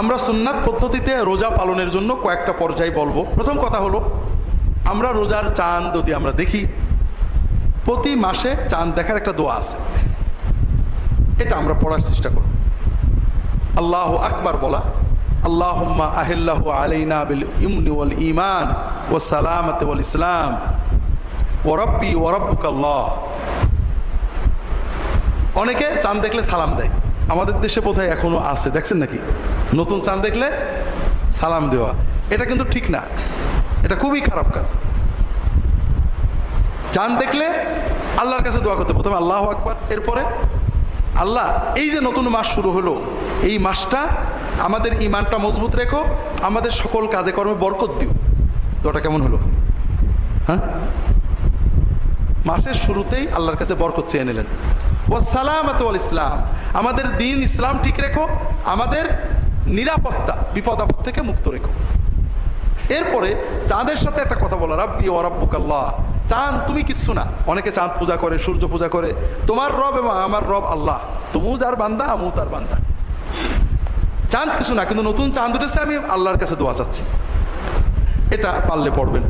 আমরা সুন্নাত পদ্ধতিতে রোজা পালনের জন্য কয়েকটা পর্যায় বলবো। প্রথম কথা হলো, আমরা রোজার চাঁদ যদি আমরা দেখি, প্রতি মাসে চাঁদ দেখার একটা দোয়া আছে, এটা আমরা পড়ার চেষ্টা করব। আল্লাহু আকবার বলা, আল্লাহুম্মা আহিল্লাহু আলাইনা বিল ইমনি ওয়াল ঈমান ওয়াস সালামাতি ওয়াল ইসলাম ওয়া রাব্বি ওয়া রাব্বুকাল্লাহ। অনেকে চাঁদ দেখলে সালাম দেয়, আমাদের দেশে বোধহয় এখনো আছে, দেখছেন নাকি? নতুন চাঁদ দেখলে সালাম দেওয়া, এটা কিন্তু ঠিক না, এটা খুবই খারাপ কাজ। চাঁদ দেখলে আল্লাহর কাছে দোয়া করতে, প্রথমে আল্লাহু আকবার, এরপরে আল্লাহ এই যে নতুন মাস শুরু হলো, এই মাসটা আমাদের ঈমানটা মজবুত রেখো, আমাদের সকল কাজে কর্মে বরকত দিও। দোয়াটা কেমন হলো? হ্যাঁ, মাসের শুরুতেই আল্লাহর কাছে বরকত চেয়ে নিলেন। ওয়াসসালামাতু ওয়াল ইসলাম, আমাদের দিন ইসলাম ঠিক রেখো, আমাদের নিরাপত্তা বিপদ আপদ থেকে মুক্ত রেখো। এরপরে চাঁদের সাথে একটা কথা বলা, রাব্বি ওয়া রাব্বুকাল্লাহ, চাঁদ তুমি কিচ্ছু না। অনেকে চাঁদ পূজা করে, সূর্য পূজা করে, তোমার রব এবং আমার রব আল্লাহ, তুমিও যার বান্দা আমিও তার বান্দা। চাঁদ কিছু না, কিন্তু নতুন চাঁদ উঠেছে, আমি আল্লাহর কাছে দোয়া চাচ্ছি। এটা পারলে পড়বেন।